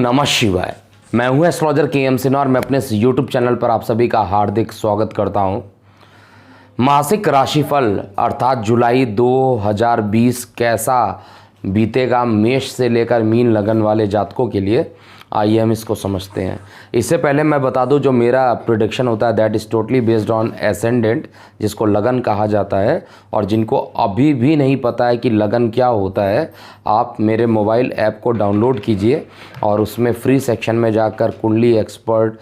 नमः शिवाय। मैं हूं एस्ट्रोलॉजर के सिन्हा और मैं अपने इस यूट्यूब चैनल पर आप सभी का हार्दिक स्वागत करता हूं। मासिक राशिफल अर्थात जुलाई 2020 कैसा बीतेगा मेष से लेकर मीन लगन वाले जातकों के लिए, आइए हम इसको समझते हैं। इससे पहले मैं बता दूं, जो मेरा प्रेडिक्शन होता है that is totally based on ascendant, जिसको लगन कहा जाता है। और जिनको अभी भी नहीं पता है कि लगन क्या होता है, आप मेरे मोबाइल ऐप को डाउनलोड कीजिए और उसमें फ्री सेक्शन में जाकर कुंडली एक्सपर्ट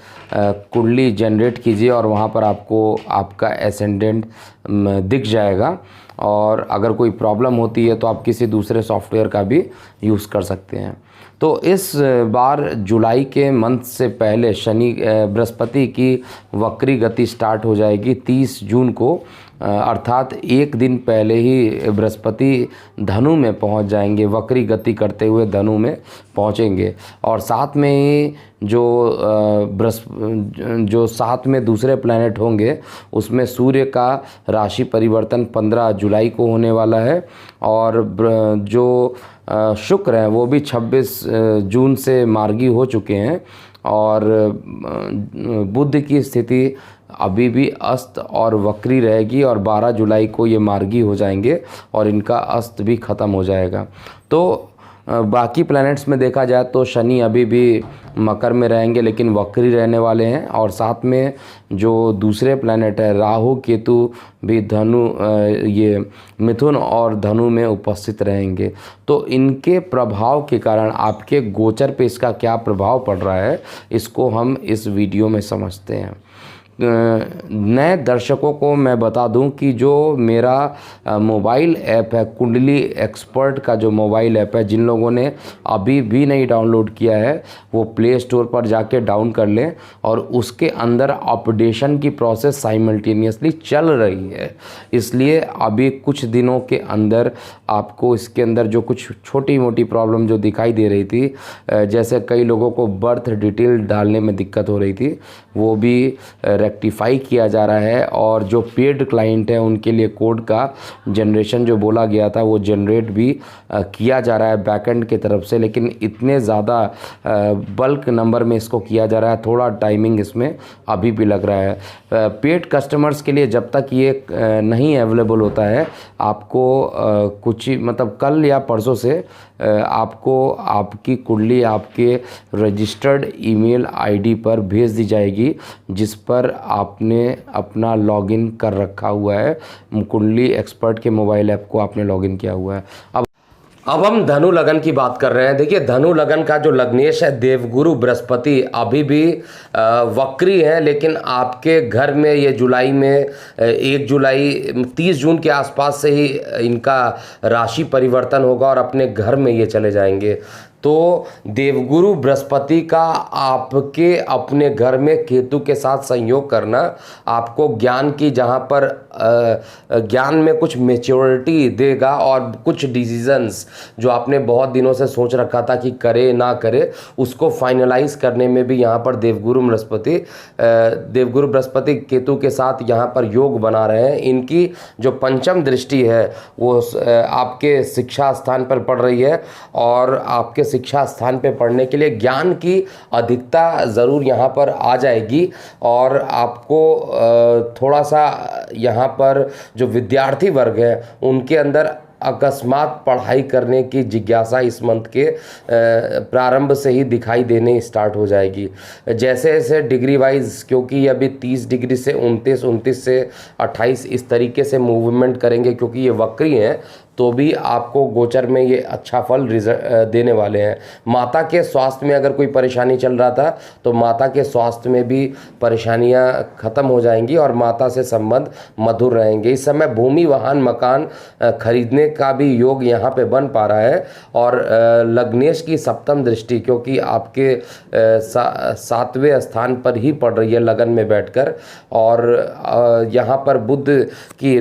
कुंडली जनरेट कीजिए और वहाँ पर आपको आपका एसेंडेंट दिख जाएगा। और अगर कोई प्रॉब्लम होती है तो आप किसी दूसरे सॉफ्टवेयर का भी यूज़ कर सकते हैं। तो इस बार जुलाई के मंथ से पहले शनि बृहस्पति की वक्री गति स्टार्ट हो जाएगी 30 जून को, अर्थात एक दिन पहले ही बृहस्पति धनु में पहुंच जाएंगे, वक्री गति करते हुए धनु में पहुंचेंगे। और साथ में ही जो साथ में दूसरे प्लैनेट होंगे उसमें सूर्य का राशि परिवर्तन 15 जुलाई को होने वाला है। और जो शुक्र हैं वो भी 26 जून से मार्गी हो चुके हैं। और बुध की स्थिति अभी भी अस्त और वक्री रहेगी और 12 जुलाई को ये मार्गी हो जाएंगे और इनका अस्त भी ख़त्म हो जाएगा। तो बाकी प्लैनेट्स में देखा जाए तो शनि अभी भी मकर में रहेंगे लेकिन वक्री रहने वाले हैं। और साथ में जो दूसरे प्लैनेट है राहु केतु भी ये मिथुन और धनु में उपस्थित रहेंगे। तो इनके प्रभाव के कारण आपके गोचर पे इसका क्या प्रभाव पड़ रहा है, इसको हम इस वीडियो में समझते हैं। नए दर्शकों को मैं बता दूं कि जो मेरा मोबाइल ऐप है कुंडली एक्सपर्ट का, जो मोबाइल ऐप है, जिन लोगों ने अभी भी नहीं डाउनलोड किया है वो प्ले स्टोर पर जाके डाउन कर लें। और उसके अंदर अपडेशन की प्रोसेस साइमल्टेनियसली चल रही है, इसलिए अभी कुछ दिनों के अंदर आपको इसके अंदर जो कुछ छोटी मोटी प्रॉब्लम जो दिखाई दे रही थी, जैसे कई लोगों को बर्थ डिटेल डालने में दिक्कत हो रही थी, वो भी रेक्टिफाई किया जा रहा है। और जो पेड क्लाइंट है उनके लिए कोड का जनरेशन जो बोला गया था वो जनरेट भी किया जा रहा है बैकएंड की तरफ से, लेकिन इतने ज़्यादा बल्क नंबर में इसको किया जा रहा है, थोड़ा टाइमिंग इसमें अभी भी लग रहा है। पेड कस्टमर्स के लिए जब तक ये नहीं अवेलेबल होता है, आपको कुछ ही मतलब कल या परसों से आपको आपकी कुंडली आपके रजिस्टर्ड ईमेल आईडी पर भेज दी जाएगी, जिस पर आपने अपना लॉगिन कर रखा हुआ है। कुंडली एक्सपर्ट के मोबाइल ऐप को आपने लॉगिन किया हुआ है। अब हम धनु लगन की बात कर रहे हैं। देखिए, धनु लगन का जो लग्नेश है देवगुरु बृहस्पति अभी भी वक्री है, लेकिन आपके घर में ये जुलाई में 1 जुलाई 30 जून के आसपास से ही इनका राशि परिवर्तन होगा और अपने घर में ये चले जाएंगे। तो देवगुरु बृहस्पति का आपके अपने घर में केतु के साथ संयोग करना आपको ज्ञान की, जहाँ पर ज्ञान में कुछ मैच्योरिटी देगा और कुछ डिसीजंस जो आपने बहुत दिनों से सोच रखा था कि करे ना करे, उसको फाइनलाइज करने में भी यहाँ पर देवगुरु बृहस्पति केतु के साथ यहाँ पर योग बना रहे हैं। इनकी जो पंचम दृष्टि है वो आपके शिक्षा स्थान पर पड़ रही है और आपके शिक्षा स्थान पे पढ़ने के लिए ज्ञान की अधिकता ज़रूर यहाँ पर आ जाएगी। और आपको थोड़ा सा यहाँ पर जो विद्यार्थी वर्ग है उनके अंदर अकस्मात पढ़ाई करने की जिज्ञासा इस मंथ के प्रारंभ से ही दिखाई देने स्टार्ट हो जाएगी। जैसे जैसे डिग्री वाइज, क्योंकि अभी 30 डिग्री से 29 से 28 इस तरीके से मूवमेंट करेंगे, क्योंकि ये वक्री हैं, तो भी आपको गोचर में ये अच्छा फल देने वाले हैं। माता के स्वास्थ्य में अगर कोई परेशानी चल रहा था तो माता के स्वास्थ्य में भी परेशानियां ख़त्म हो जाएंगी और माता से संबंध मधुर रहेंगे। इस समय भूमि वाहन मकान खरीदने का भी योग यहाँ पे बन पा रहा है। और लग्नेश की सप्तम दृष्टि, क्योंकि आपके 7वें स्थान पर ही पड़ रही है लगन में बैठकर, और यहाँ पर बुध की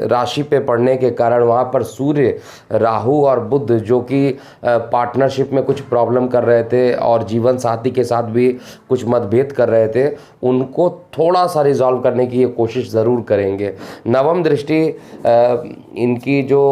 राशि पे पड़ने के कारण वहाँ पर सूर्य, राहु और बुध जो कि पार्टनरशिप में कुछ प्रॉब्लम कर रहे थे और जीवन साथी के साथ भी कुछ मतभेद कर रहे थे, उनको थोड़ा सा रिजॉल्व करने की ये कोशिश ज़रूर करेंगे। नवम दृष्टि इनकी जो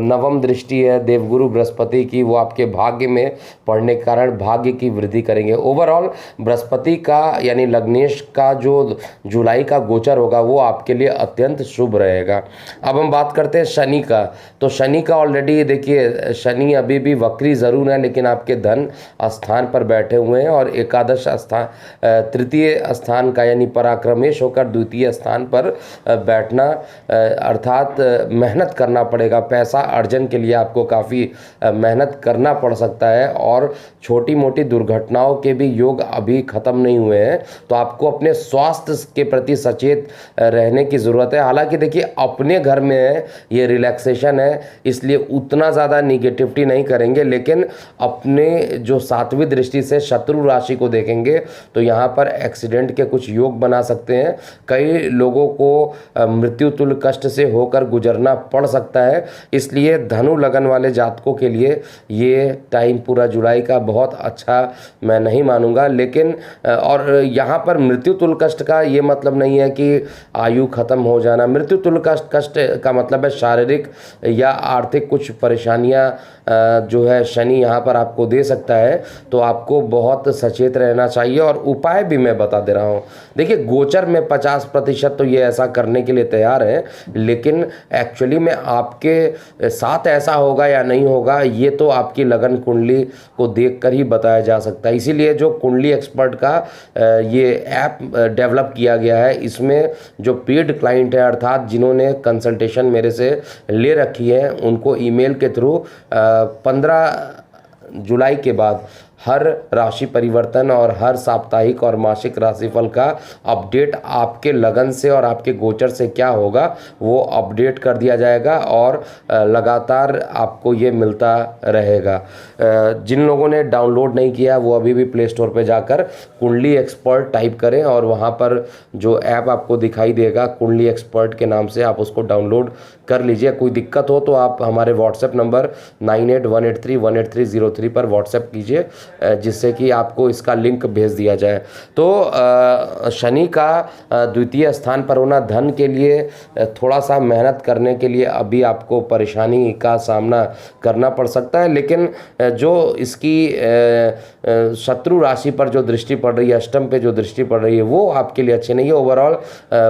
नवम दृष्टि है देवगुरु बृहस्पति की, वो आपके भाग्य में पड़ने के कारण भाग्य की वृद्धि करेंगे। ओवरऑल बृहस्पति का यानी लग्नेश का जो जुलाई का गोचर होगा वो आपके लिए अत्यंत शुभ रहेगा। अब हम बात करते हैं शनि का। तो शनि का ऑलरेडी देखिए, शनि अभी भी वक्री ज़रूर है लेकिन आपके धन स्थान पर बैठे हुए हैं और एकादश स्थान तृतीय स्थान का यानी पराक्रमेश होकर द्वितीय स्थान पर बैठना, अर्थात मेहनत करना पड़ेगा। पैसा अर्जन के लिए आपको काफ़ी मेहनत करना पड़ सकता है और छोटी मोटी दुर्घटनाओं के भी योग अभी ख़त्म नहीं हुए हैं, तो आपको अपने स्वास्थ्य के प्रति सचेत रहने की ज़रूरत है। हालांकि देखिए अपने घर में है, ये रिलैक्सेशन है, इसलिए उतना ज़्यादा निगेटिविटी नहीं करेंगे, लेकिन अपने जो सातवीं दृष्टि से शत्रु राशि को देखेंगे तो यहाँ पर एक्सीडेंट के कुछ योग बना सकते हैं। कई लोगों को मृत्यु तुल्य कष्ट से होकर गुजरना पड़ सकता है, इसलिए धनु लगन वाले जातकों के लिए ये टाइम पूरा जुलाई का बहुत अच्छा मैं नहीं मानूंगा। लेकिन और यहाँ पर मृत्यु तुल्य कष्ट का ये मतलब नहीं है कि आयु खत्म हो जाना। मृत्यु तुल्य कष्ट का मतलब है शारीरिक या आर्थिक कुछ परेशानियाँ जो है शनि यहाँ पर आपको दे सकता है, तो आपको बहुत सचेत रहना चाहिए। और उपाय भी मैं बता दे रहा हूँ। देखिए गोचर में 50% तो ये ऐसा करने के लिए तैयार है, लेकिन एक्चुअली में आपके साथ ऐसा होगा या नहीं होगा ये तो आपकी लगन कुंडली को देखकर ही बताया जा सकता है। इसीलिए जो कुंडली एक्सपर्ट का ये ऐप डेवलप किया गया है, इसमें जो पेड क्लाइंट है अर्थात जिन्होंने कंसल्टेशन मेरे से ले रखी है, उनको ईमेल के थ्रू 15 जुलाई के बाद हर राशि परिवर्तन और हर साप्ताहिक और मासिक राशिफल का अपडेट आपके लगन से और आपके गोचर से क्या होगा वो अपडेट कर दिया जाएगा और लगातार आपको ये मिलता रहेगा। जिन लोगों ने डाउनलोड नहीं किया वो अभी भी प्ले स्टोर पे जाकर कुंडली एक्सपर्ट टाइप करें और वहाँ पर जो ऐप आपको दिखाई देगा कुंडली एक्सपर्ट के नाम से, आप उसको डाउनलोड कर लीजिए। कोई दिक्कत हो तो आप हमारे व्हाट्सएप नंबर 9818318303 पर व्हाट्सएप कीजिए, जिससे कि आपको इसका लिंक भेज दिया जाए। तो शनि का द्वितीय स्थान पर होना धन के लिए थोड़ा सा मेहनत करने के लिए अभी आपको परेशानी का सामना करना पड़ सकता है, लेकिन जो इसकी शत्रु राशि पर जो दृष्टि पड़ रही है, अष्टम पे जो दृष्टि पड़ रही है, वो आपके लिए अच्छी नहीं है। ओवरऑल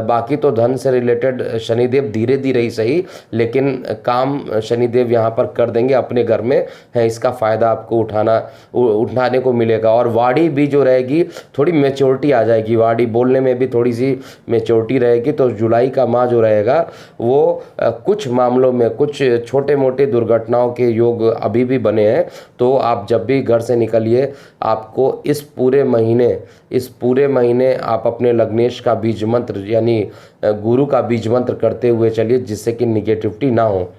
बाकी तो धन से रिलेटेड शनिदेव धीरे धीरे ही सही, लेकिन काम शनिदेव यहाँ पर कर देंगे, अपने घर में है, इसका फ़ायदा आपको उठाने को मिलेगा। और वाणी भी जो रहेगी थोड़ी मेच्योरिटी आ जाएगी, वाणी बोलने में भी थोड़ी सी मेच्योरिटी रहेगी। तो जुलाई का माह जो रहेगा वो कुछ मामलों में कुछ छोटे मोटे दुर्घटनाओं के योग अभी भी बने हैं, तो आप जब भी घर से निकलिए आपको इस पूरे महीने आप अपने लग्नेश का बीज मंत्र यानी गुरु का बीज मंत्र करते हुए चलिए, जिससे कि निगेटिविटी ना हो।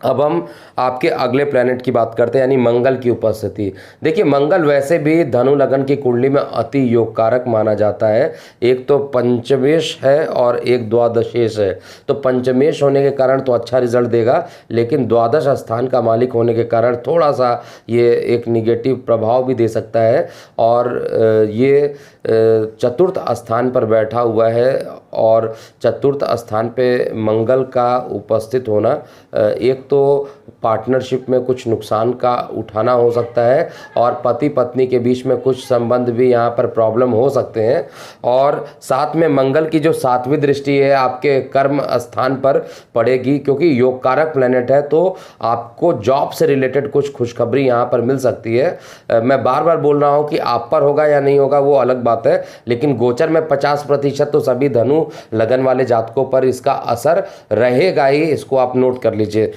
अब हम आपके अगले प्लैनेट की बात करते हैं यानी मंगल की उपस्थिति। देखिए मंगल वैसे भी धनु लगन की कुंडली में अति योग कारक माना जाता है। एक तो पंचमेश है और एक द्वादशेश है। तो पंचमेश होने के कारण तो अच्छा रिजल्ट देगा, लेकिन द्वादश स्थान का मालिक होने के कारण थोड़ा सा ये एक निगेटिव प्रभाव भी दे सकता है। और ये चतुर्थ स्थान पर बैठा हुआ है और चतुर्थ स्थान पे मंगल का उपस्थित होना एक तो पार्टनरशिप में कुछ नुकसान का उठाना हो सकता है और पति पत्नी के बीच में कुछ संबंध भी यहाँ पर प्रॉब्लम हो सकते हैं। और साथ में मंगल की जो सातवीं दृष्टि है आपके कर्म स्थान पर पड़ेगी, क्योंकि योग कारक प्लैनेट है, तो आपको जॉब से रिलेटेड कुछ खुशखबरी यहाँ पर मिल सकती है। मैं बार बार बोल रहा हूँ कि आप पर होगा या नहीं होगा वो अलग बात है, लेकिन गोचर में 50% तो सभी धनु लगन वाले जातकों पर इसका असर रहेगा ही, इसको आप नोट कर लीजिए।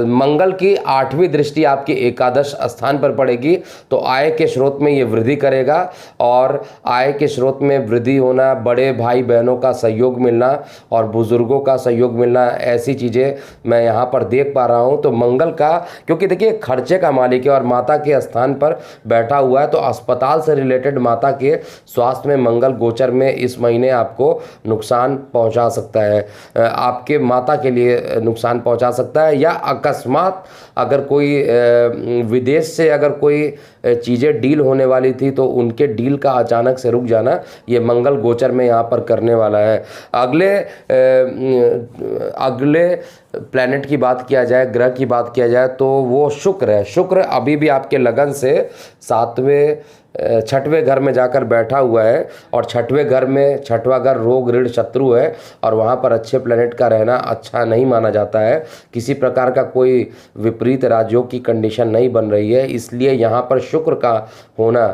मंगल की 8वीं दृष्टि आपकी एकादश स्थान पर पड़ेगी, तो आय के स्रोत में ये वृद्धि करेगा। और आय के स्रोत में वृद्धि होना, बड़े भाई बहनों का सहयोग मिलना और बुजुर्गों का सहयोग मिलना, ऐसी चीज़ें मैं यहाँ पर देख पा रहा हूँ। तो मंगल का, क्योंकि देखिए खर्चे का मालिक है और माता के स्थान पर बैठा हुआ है, तो अस्पताल से रिलेटेड माता के स्वास्थ्य में मंगल गोचर में इस महीने आपको नुकसान पहुँचा सकता है, आपके माता के लिए नुकसान पहुँचा सकता है। है, या अकस्मात अगर कोई विदेश से अगर कोई चीज़ें डील होने वाली थी तो उनके डील का अचानक से रुक जाना, ये मंगल गोचर में यहाँ पर करने वाला है। अगले प्लैनेट की बात किया जाए, ग्रह की बात किया जाए, तो वो शुक्र है। शुक्र अभी भी आपके लगन से 6वें घर में जाकर बैठा हुआ है, और 6वें घर में, 6वां घर रोग ऋण शत्रु है, और वहाँ पर अच्छे प्लैनेट का रहना अच्छा नहीं माना जाता है। किसी प्रकार का कोई विपरीत राजयोग की कंडीशन नहीं बन रही है, इसलिए यहाँ पर शुक्र का होना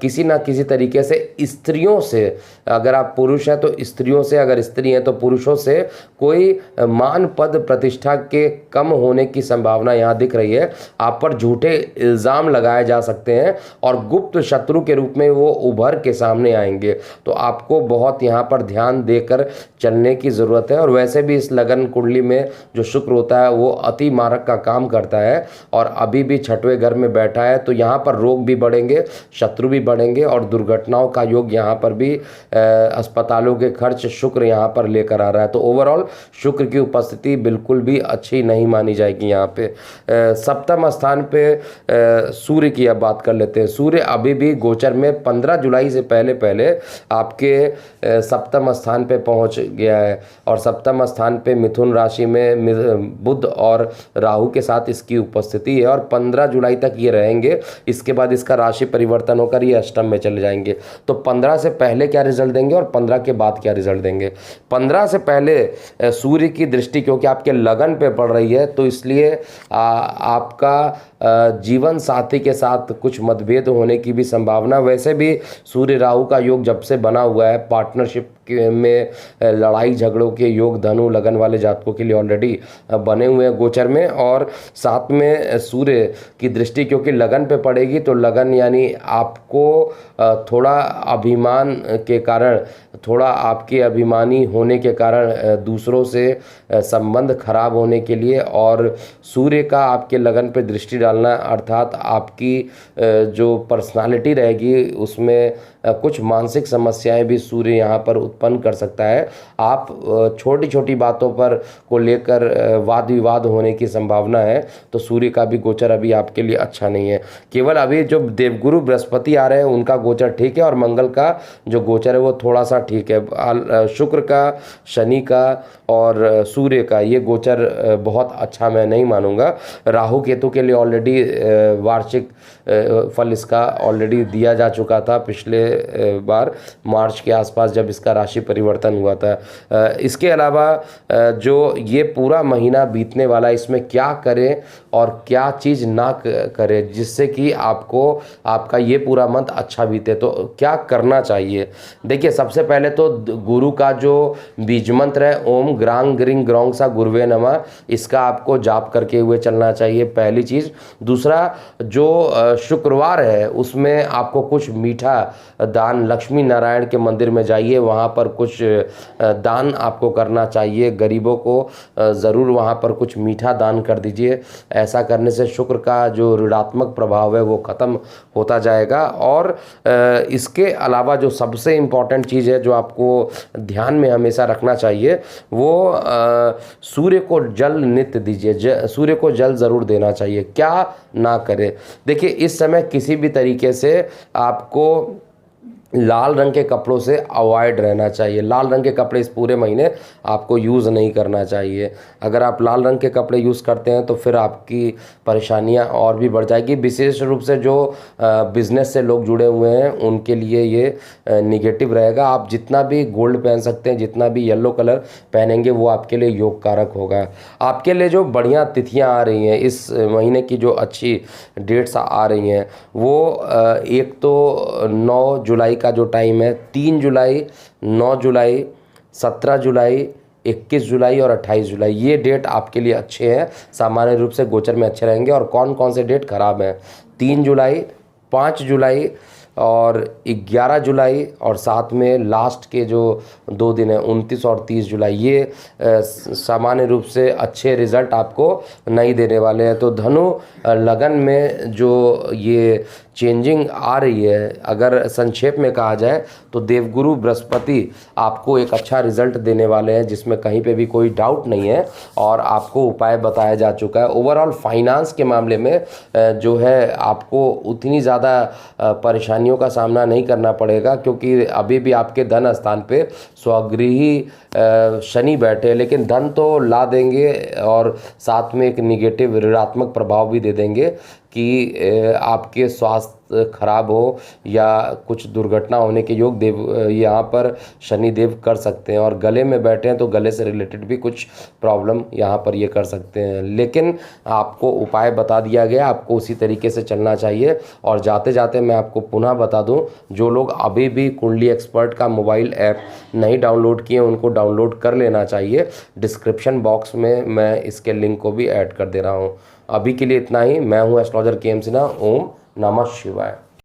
किसी ना किसी तरीके से स्त्रियों से, अगर आप पुरुष हैं तो स्त्रियों से, अगर स्त्री हैं तो पुरुषों से कोई मान पद प्रतिष्ठा के कम होने की संभावना यहाँ दिख रही है। आप पर झूठे इल्ज़ाम लगाए जा सकते हैं और गुप्त शत्रु के रूप में वो उभर के सामने आएंगे। तो आपको बहुत यहाँ पर ध्यान देकर चलने की ज़रूरत है। और वैसे भी इस लगन कुंडली में जो शुक्र होता है वो अति मारक का काम करता है, और अभी भी 6वें घर में बैठा है, तो यहाँ पर रोग भी बढ़ेंगे, शत्रु भी बढ़ेंगे, और दुर्घटनाओं का योग यहाँ पर भी, अस्पतालों के खर्च शुक्र यहाँ पर लेकर आ रहा है। तो ओवरऑल शुक्र की उपस्थिति बिल्कुल भी अच्छी नहीं मानी जाएगी यहाँ पे। 7वें स्थान पे सूर्य की अब बात कर लेते हैं। सूर्य अभी भी गोचर में 15 जुलाई से पहले पहले आपके 7वें स्थान पे पहुँच गया है, और 7वें स्थान पे मिथुन राशि में बुध और राहु के साथ इसकी उपस्थिति है, और 15 जुलाई तक ये रहेंगे। इसके बाद इसका राशि परिवर्तन होकर ये अष्टम में चले जाएंगे। तो 15 से पहले क्या रिजल्ट देंगे और 15 के बाद क्या रिजल्ट देंगे। 15 से पहले सूर्य की दृष्टि क्योंकि आपके लगन पे पड़ रही है, तो इसलिए आपका जीवन साथी के साथ कुछ मतभेद होने की भी संभावना। वैसे भी सूर्य राहु का योग जब से बना हुआ है, पार्टनरशिप में लड़ाई झगड़ों के योग धनु लगन वाले जातकों के लिए ऑलरेडी बने हुए हैं गोचर में। और साथ में सूर्य की दृष्टि क्योंकि लगन पे पड़ेगी, तो लगन यानी आपको थोड़ा अभिमान के कारण, थोड़ा आपके अभिमानी होने के कारण दूसरों से संबंध खराब होने के लिए, और सूर्य का आपके लगन पे दृष्टि डालना अर्थात आपकी जो पर्सनालिटी रहेगी उसमें कुछ मानसिक समस्याएं भी सूर्य यहाँ पर उत्पन्न कर सकता है। आप छोटी छोटी बातों पर को लेकर वाद विवाद होने की संभावना है। तो सूर्य का भी गोचर अभी आपके लिए अच्छा नहीं है। केवल अभी जो देवगुरु बृहस्पति आ रहे हैं उनका गोचर ठीक है, और मंगल का जो गोचर है वो थोड़ा सा ठीक है। शुक्र का, शनि का और सूर्य का ये गोचर बहुत अच्छा मैं नहीं मानूंगा। राहु केतु के लिए ऑलरेडी वार्षिक फल इसका ऑलरेडी दिया जा चुका था पिछले बार मार्च के आसपास जब इसका राशि परिवर्तन हुआ था। इसके अलावा जो ये पूरा महीना बीतने वाला है, इसमें क्या करें और क्या चीज़ ना करें जिससे कि आपको आपका ये पूरा मंथ अच्छा बीते, तो क्या करना चाहिए। देखिए, सबसे पहले तो गुरु का जो बीज मंत्र है ओम ग्रांग ग्रिंग ग्रोंग सा गुरुवे नमः, इसका आपको जाप करके हुए चलना चाहिए, पहली चीज़। दूसरा, जो शुक्रवार है उसमें आपको कुछ मीठा दान, लक्ष्मी नारायण के मंदिर में जाइए, वहाँ पर कुछ दान आपको करना चाहिए। गरीबों को ज़रूर वहाँ पर कुछ मीठा दान कर दीजिए। ऐसा करने से शुक्र का जो ऋणात्मक प्रभाव है वो ख़त्म होता जाएगा। और इसके अलावा जो सबसे इम्पॉर्टेंट चीज़ है जो आपको ध्यान में हमेशा रखना चाहिए, वो सूर्य को जल नित्य दीजिए। सूर्य को जल ज़रूर देना चाहिए। क्या ना करें, देखिए इस समय किसी भी तरीके से आपको लाल रंग के कपड़ों से अवॉइड रहना चाहिए। लाल रंग के कपड़े इस पूरे महीने आपको यूज़ नहीं करना चाहिए। अगर आप लाल रंग के कपड़े यूज़ करते हैं तो फिर आपकी परेशानियां और भी बढ़ जाएगी। विशेष रूप से जो बिज़नेस से लोग जुड़े हुए हैं उनके लिए ये निगेटिव रहेगा। आप जितना भी गोल्ड पहन सकते हैं, जितना भी येलो कलर पहनेंगे वो आपके लिए योग कारक होगा। आपके लिए जो बढ़िया तिथियाँ आ रही हैं इस महीने की, जो अच्छी डेट्स आ रही हैं, वो एक तो 9 जुलाई का जो टाइम है, 3 जुलाई, 9 जुलाई, 17 जुलाई, 21 जुलाई और 28 जुलाई, ये डेट आपके लिए अच्छे हैं, सामान्य रूप से गोचर में अच्छे रहेंगे। और कौन कौन से डेट खराब हैं, 3 जुलाई, 5 जुलाई और 11 जुलाई और साथ में लास्ट के जो 2 दिन हैं 29 और 30 जुलाई, ये सामान्य रूप से अच्छे रिजल्ट आपको नहीं देने वाले हैं। तो धनु लगन में जो ये चेंजिंग आ रही है, अगर संक्षेप में कहा जाए तो देवगुरु बृहस्पति आपको एक अच्छा रिजल्ट देने वाले हैं, जिसमें कहीं पे भी कोई डाउट नहीं है और आपको उपाय बताया जा चुका है। ओवरऑल फाइनेंस के मामले में जो है आपको उतनी ज़्यादा परेशानियों का सामना नहीं करना पड़ेगा, क्योंकि अभी भी आपके धन स्थान पे स्वगृही शनि बैठे, लेकिन धन तो ला देंगे और साथ में एक निगेटिव ऋणात्मक प्रभाव भी दे देंगे कि आपके स्वास्थ्य खराब हो या कुछ दुर्घटना होने के योग देव यहाँ पर शनि देव कर सकते हैं। और गले में बैठे हैं तो गले से रिलेटेड भी कुछ प्रॉब्लम यहाँ पर ये कर सकते हैं, लेकिन आपको उपाय बता दिया गया, आपको उसी तरीके से चलना चाहिए। और जाते जाते मैं आपको पुनः बता दूं, जो लोग अभी भी कुंडली एक्सपर्ट का मोबाइल ऐप नहीं डाउनलोड किए उनको डाउनलोड कर लेना चाहिए। डिस्क्रिप्शन बॉक्स में मैं इसके लिंक को भी ऐड कर दे रहा हूँ। अभी के लिए इतना ही। मैं हूँ एस्ट्रोलॉजर के एम सिन्हा। ओम नमः शिवाय।